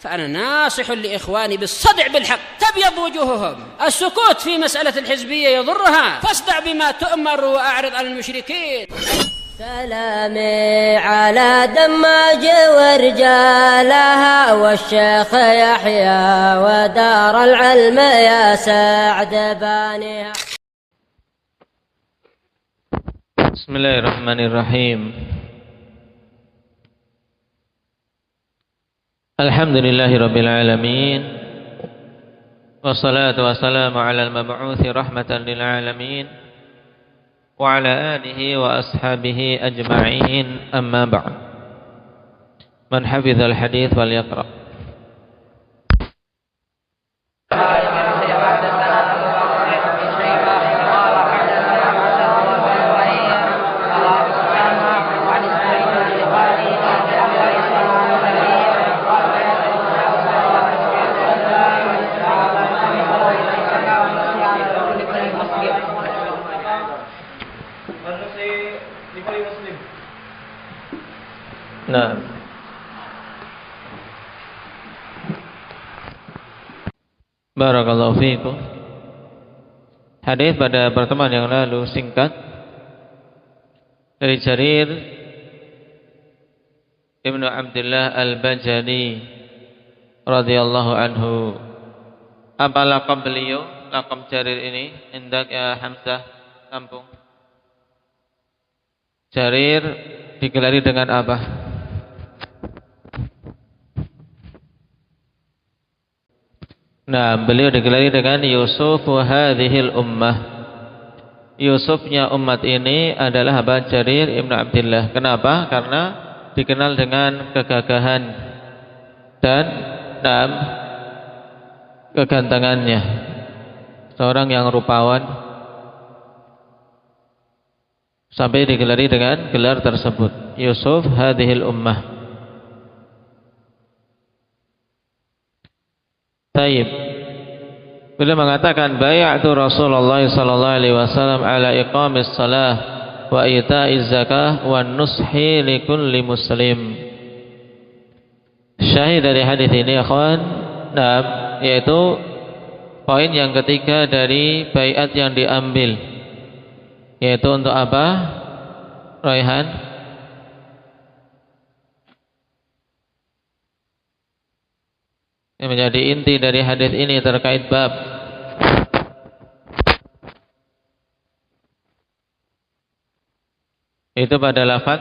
فأنا ناصح لإخواني بالصدع بالحق تبيض وجوههم. السكوت في مسألة الحزبية يضرها، فاصدع بما تؤمر وأعرض عن المشركين. سلامي على دماج ورجالها والشيخ يحيى ودار العلم يا سعد بانيها. بسم الله الرحمن الرحيم. الحمد لله رب العالمين، والصلاة والسلام على المبعوث رحمة للعالمين وعلى آله وأصحابه أجمعين. أما بعد، من حفظ الحديث فليقرأ. Nah, barakallahu fiikum. Hadis pada pertemuan yang lalu singkat dari Jarir Ibnu Abdullah Al-Bajali radhiyallahu anhu. Apa laqab beliau? Laqab Jarir ini indak ya Hamzah Kampung. Jarir digelari dengan apa? Nah, beliau digelari dengan Yusuf hadhil ummah. Yusufnya umat ini adalah Abu Jarir Ibnu Abdullah. Kenapa? Karena dikenal dengan kegagahan dan kegantengannya. Seorang yang rupawan sampai digelari dengan gelar tersebut, Yusuf hadhil ummah. Taib. Beliau mengatakan bay'atu Rasulullah sallallahu alaihi wasallam ala iqamis shalah wa ita'iz zakah wa nushi likulli muslim. Syahid dari hadis ini akhwan, yaitu poin yang ketiga dari baiat yang diambil, yaitu untuk apa? Raihan. Yang menjadi inti dari hadis ini terkait bab itu pada lafaz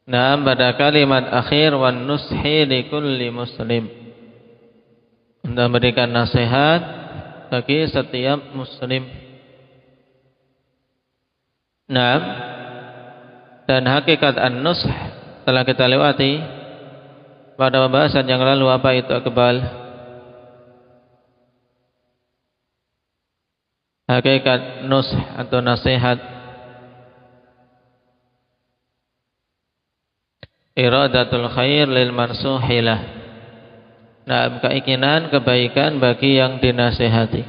pada kalimat akhir wan nushi likulli muslim, untuk memberikan nasihat bagi setiap muslim. Dan hakikat an-nush telah kita lewati pada pembahasan yang lalu. Apa itu Iqbal? Hakikat nush atau nasihat, iradatul khair lil mansuhilah. Keinginan kebaikan bagi yang dinasihati.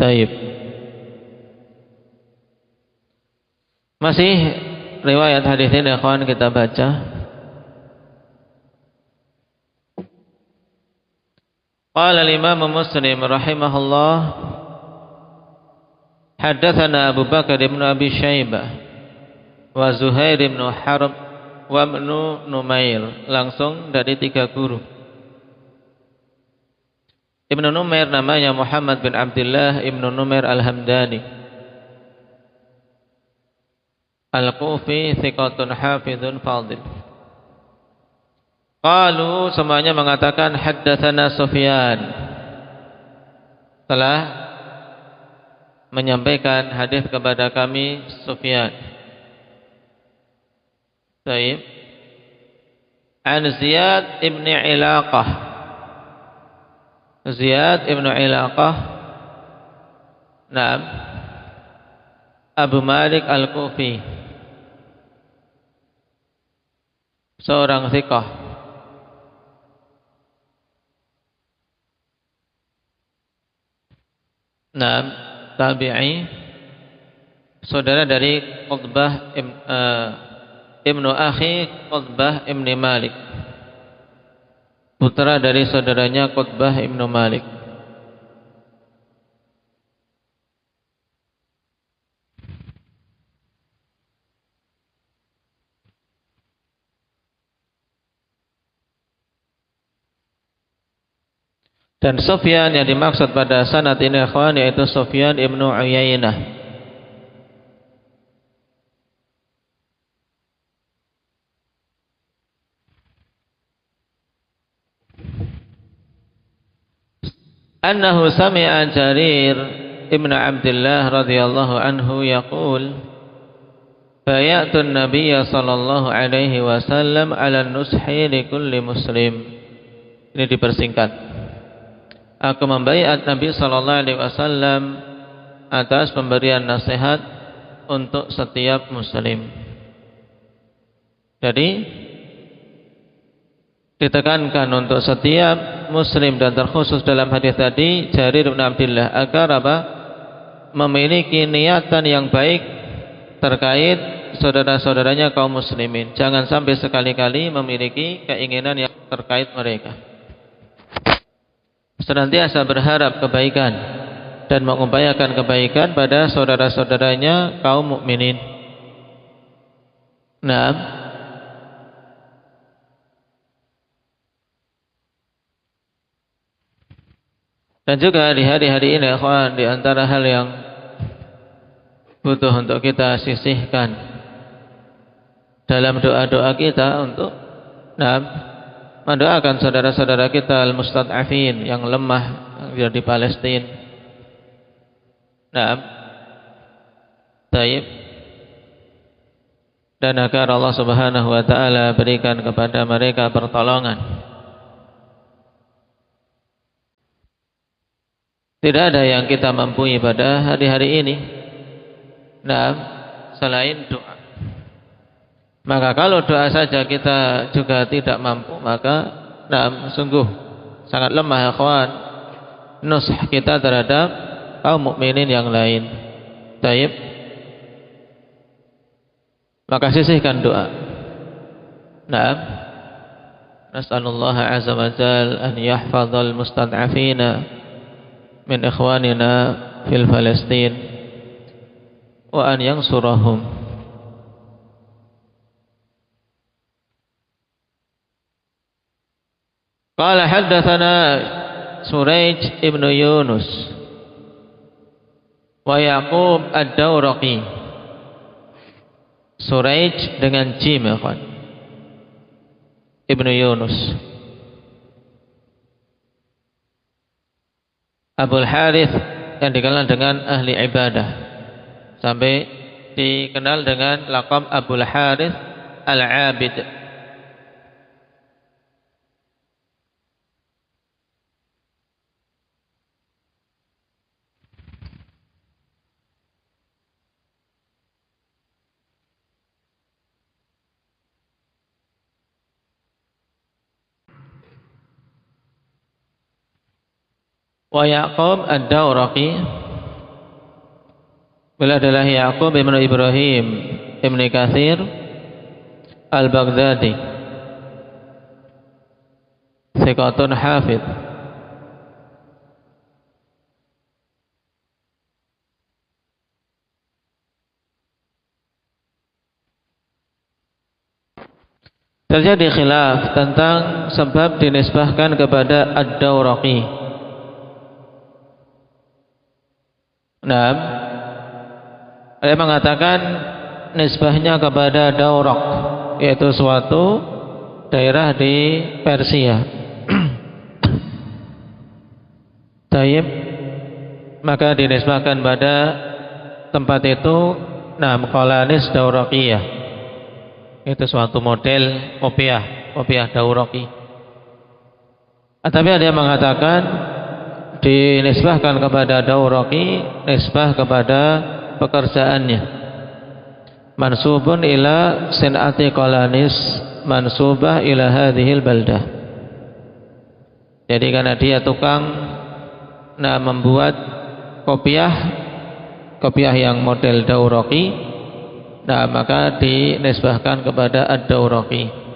Taib. Masih riwayat hadis ini akan kita baca. Qala al-Imam Muslim rahimahullah, haddatsana Abu Bakar bin Abi Syaibah wa Zuhair bin Harb wa Ibn Numair, langsung dari tiga guru. Ibnu Numair namanya Muhammad bin Abdullah Ibnu Numair Al-Hamdani Al-Kufi, thiqatun hafizun fadil. Qalu, semuanya mengatakan haddatsana Sufyan, telah menyampaikan hadis kepada kami Sufyan. Baik. An Ziyad ibn Ilaqah. Ziyad ibn Ilaqah, Abu Malik Al-Kufi, seorang thiqah. Tabi'i, saudara dari Qutbah ibnu akhi Qutbah ibn Malik, putra dari saudaranya Qutbah ibn Malik. Dan Sufyan yang dimaksud pada sanad ini ikhwan yaitu Sufyan ibnu Uyainah. Annahu sami'a Jarir ibn Abdullah radhiyallahu anhu yaqul bay'atu an-nabiy sallallahu alaihi wasallam 'ala an-nushi li kulli muslim. Ini dipersingkat. Aku membaiat Nabi sallallahu alaihi wasallam atas pemberian nasihat untuk setiap muslim. Jadi ditekankan untuk setiap muslim dan terkhusus dalam hadis tadi Jarir bin Abdullah agar apa? Memiliki niatan yang baik terkait saudara-saudaranya kaum muslimin. Jangan sampai sekali-kali memiliki keinginan yang terkait mereka. Senantiasa berharap kebaikan dan mengupayakan kebaikan pada saudara-saudaranya kaum mukminin. Nah, dan juga di hari-hari ini ikhwan, di antara hal yang butuh untuk kita sisihkan dalam doa-doa kita untuk mendoakan saudara-saudara kita al-mustad'afin yang lemah yang di Palestina. Taib. Dan agar Allah Subhanahu wa taala berikan kepada mereka pertolongan. Tidak ada yang kita mampu pada hari-hari ini selain doa. Maka kalau doa saja kita juga tidak mampu, maka sungguh sangat lemah ya kawan nush kita terhadap kaum mukminin yang lain. Taib. Maka sisihkan doa. Nas'alullah azza wa jalla an yahfazal mustad'afina min ikhwanina fil Palestin wa an yansurahum. Qala haddatsana Surayj ibn Yunus wa Yaqub ad-Dawraqi. Surayj dengan jim ya kawan. Ibnu Yunus. Abul Harith yang dikenal dengan ahli ibadah sampai dikenal dengan laqab Abul Harith al-Abid. Wa Yaqub ad-Dawraqi beliau adalah Yaqub ibn Ibrahim ibn Katsir al-Baghdadi, thiqatun hafidh. Terjadi khilaf tentang sebab dinisbahkan kepada ad-Dawraqi. Ada yang mengatakan nisbahnya kepada Dawraq, yaitu suatu daerah di Persia. Taib, maka dinisbahkan pada tempat itu Qalanis Dawraqiyah. Itu suatu model kopiah Dawraqi. Tapi ada yang mengatakan dinisbahkan kepada Dawraqi, nisbah kepada pekerjaannya. Mansubun ila sin'ati Qalanis, mansubah ila hadhil baldah. Jadi karena dia tukang membuat kopiah yang model Dawraqi, Nah, maka dinisbahkan kepada Ad-Dawraqi.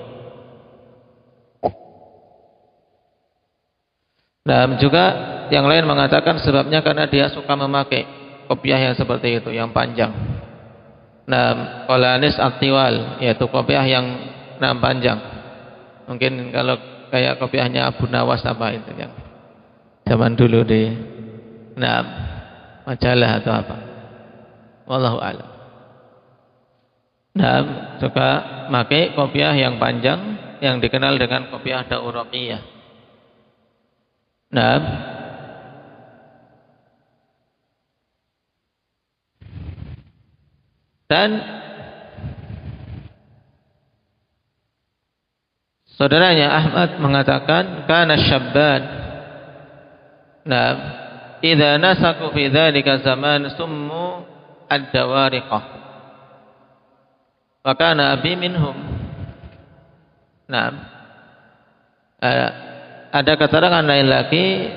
Nah, juga yang lain mengatakan sebabnya karena dia suka memakai kopiah yang seperti itu, yang panjang. Nah, qalanis at-tiwal, yaitu kopiah yang panjang. Mungkin kalau kayak kopiahnya Abu Nawas apa itu yang zaman dulu di majalah atau apa. Wallahu a'lam. Nah, suka pakai kopiah yang panjang yang dikenal dengan kopiah Dawraqiyah. Nah, dan saudaranya Ahmad mengatakan kana syabban. Nah, idza nasaku fi dzalika zaman summu ad-dawariqah. Wa kana abi minhum. Nah, ada keterangan lain lagi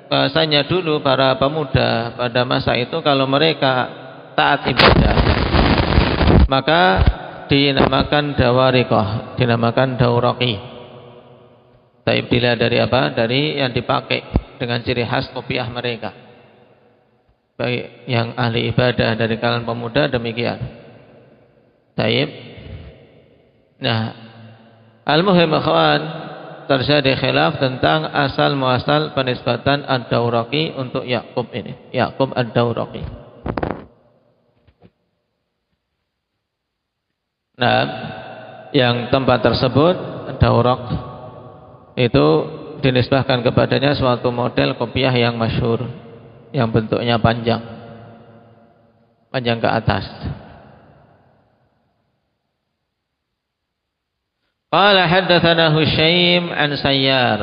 bahasanya dulu para pemuda pada masa itu kalau mereka taat ibadah maka dinamakan dawariqah, dinamakan dawraqi. Taib dilihat dari apa? Dari yang dipakai dengan ciri khas kopiah mereka. Baik yang ahli ibadah dari kalangan pemuda demikian. Taib. Nah, al-muhim akhwan, terjadi khilaf tentang asal muasal penisbatan Ad-Dawraqi untuk Ya'qub ini. Ya'qub Ad-Dawraqi. Nah, yang tempat tersebut Dawraq itu dinisbahkan kepadanya suatu model kopiah yang masyhur yang bentuknya panjang ke atas. Qala haddatsana Husyaim an Sayyar.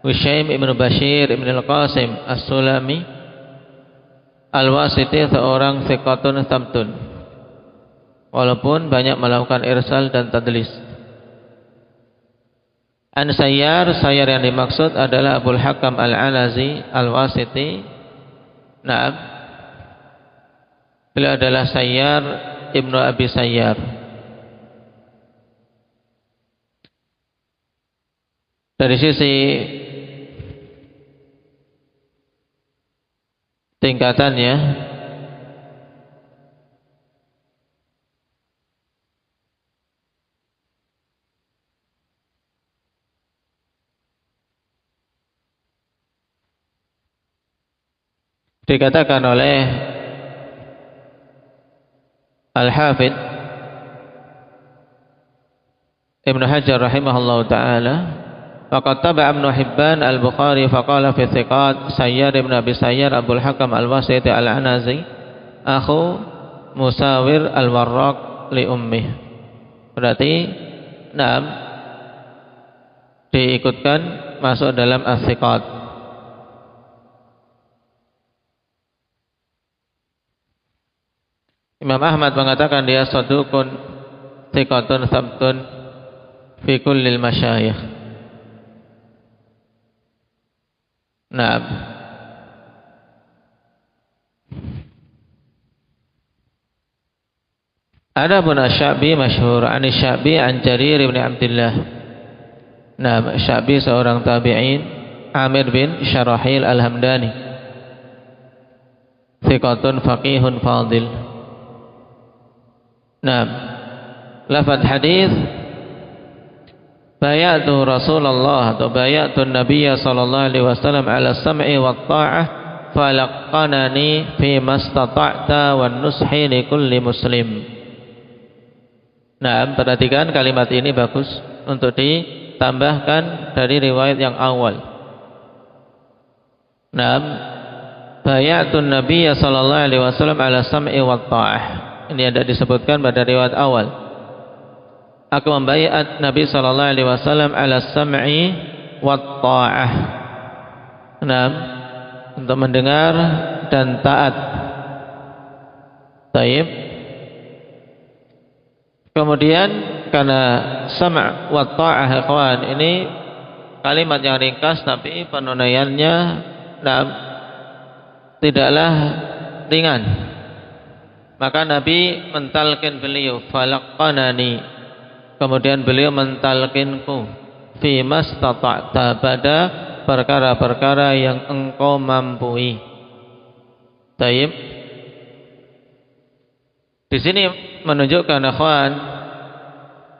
Husyaim ibn Bashir ibn al-Qasim as-Sulami al-Wasiti, seorang thiqatun thabtun, walaupun banyak melakukan irsal dan tadlis. An Sayyar, Sayyar yang dimaksud adalah Abul Hakam al-Alazi al-Wasiti. Naam, beliau adalah Sayyar ibnu Abi Sayyar. Dari sisi tingkatannya dikatakan oleh Al-Hafidh Ibnu Hajar rahimahullahu ta'ala, faqad taba'a Ibnu Hibban al-Bukhari faqala fi thiqat Sayyar ibn Abi Sayyar Abul Hakam al-Wasiti al-Anazi akhu Musawir al-Warraq li ummih. Berarti diikutkan masuk dalam as-thiqat. Imam Ahmad mengatakan dia saduqun thiqatun thabtun fi kullil masyayikh. Naam. Adapun Asy-Sya'bi masyhur an Asy-Sya'bi an Jarir bin Abdullah. Naam, Asy-Sya'bi seorang tabi'in, Amir bin Syarahil al-Hamdani. Thiqatun faqihun fadil. Naam. Lafaz hadis bayatu Rasulullah atau bayatu Nabiya sallallahu alaihi wasallam ala sam'i wa ta'ah falaqanani fi mastata'ta wan nushi li kulli muslim. Nah, perhatikan kalimat ini bagus untuk ditambahkan dari riwayat yang awal. Nah, bayatu Nabiya sallallahu alaihi wasallam ala sam'i wa ta'ah. Ini ada disebutkan pada riwayat awal. Aku membaiat Nabi sallallahu alaihi wasallam ala sam'i wa ta'ah. Naam, untuk mendengar dan taat. Taib. Kemudian karena sam' wa ta'ah ikhwan ini kalimat yang ringkas tapi penunaiannya tidaklah ringan. Maka Nabi mentalkin beliau, falaqanani, kemudian beliau mentalkinku, fi mastata'ta, pada perkara-perkara yang engkau mampui. Taib. Di sini menunjukkan akhwan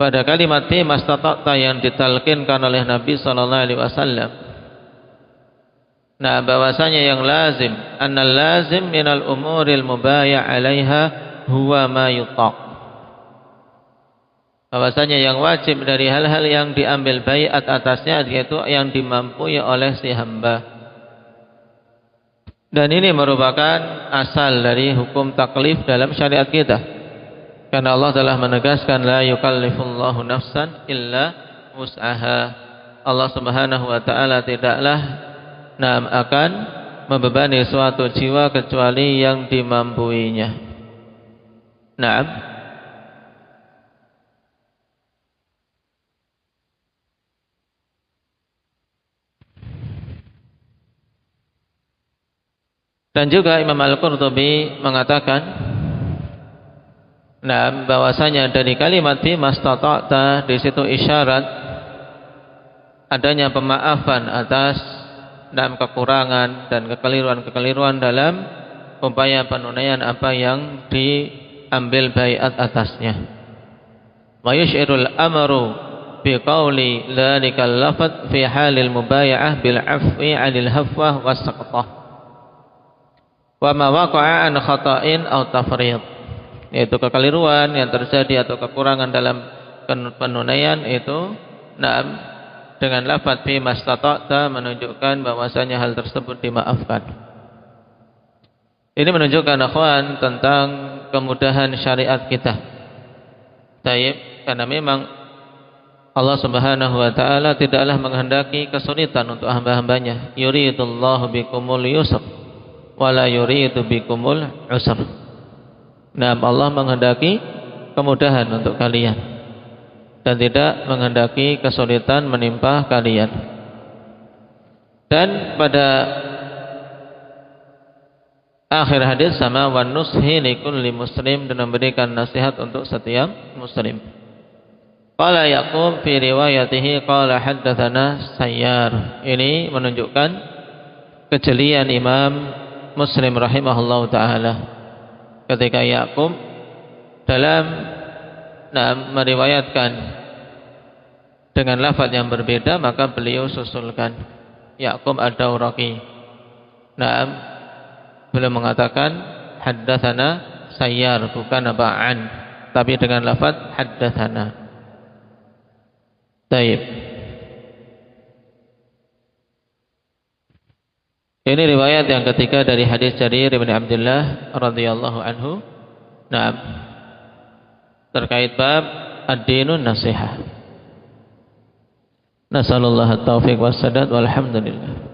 pada kalimat fi mastata'ta yang ditalkinkan oleh Nabi sallallahu alaihi wasallam. Nah, bahwasanya yang lazim, annal lazim minal umuril mubaya' 'alaiha huwa ma yutaq. Bahwasanya yang wajib dari hal-hal yang diambil baiat atasnya yaitu yang dimampui oleh si hamba. Dan ini merupakan asal dari hukum taklif dalam syariat kita. Karena Allah telah menegaskan la yukallifullahu nafsan illa wus'aha. Allah Subhanahu wa taala tidaklah akan membebani suatu jiwa kecuali yang dimampuinya. Naam. Dan juga Imam Al-Qurtubi mengatakan, bahwasanya dari kalimat fi mastata'ta di situ isyarat adanya pemaafan atas dalam kekurangan dan kekeliruan-kekeliruan dalam upaya penunaian apa yang diambil baiat atasnya. Wa yushirul amru bi qawli dzalikal lafadz fi halil mubaya'ah bil 'afwi 'anil hafwah was saqtah. Wa ma waqa'a an khata'in aw tafrid, yaitu kekeliruan yang terjadi atau kekurangan dalam penunaian itu dengan lafaz fi mastata'ta menunjukkan bahwasanya hal tersebut dimaafkan. Ini menunjukkan akhwan tentang kemudahan syariat kita. Taib, karena memang Allah Subhanahu wa taala tidaklah menghendaki kesulitan untuk hamba-hambanya. Yuridullahu bikumul yusr wa la yuridu bikumul usr. Allah menghendaki kemudahan untuk kalian dan tidak menghendaki kesulitan menimpa kalian. Dan pada akhir hadis sama wan nushi likulli muslim, dan memberikan nasihat untuk setiap muslim. Qala Yaqub fi riwayatihi qala haddatsana Sayyar. Ini menunjukkan kejelian Imam Muslim rahimahullahu taala ketika Yaqub dalam meriwayatkan dengan lafaz yang berbeda, maka beliau susulkan Yaqub ad-Dawraqi. Beliau mengatakan haddatsana Sayyar, bukan ba'an, tapi dengan lafaz haddatsana. Baik. Ini riwayat yang ketiga dari hadis Jarir bin Abdullah radhiyallahu anhu. Terkait bab ad-dinun nasihah. Nasallallahu at-taufiq was sadad walhamdulillah.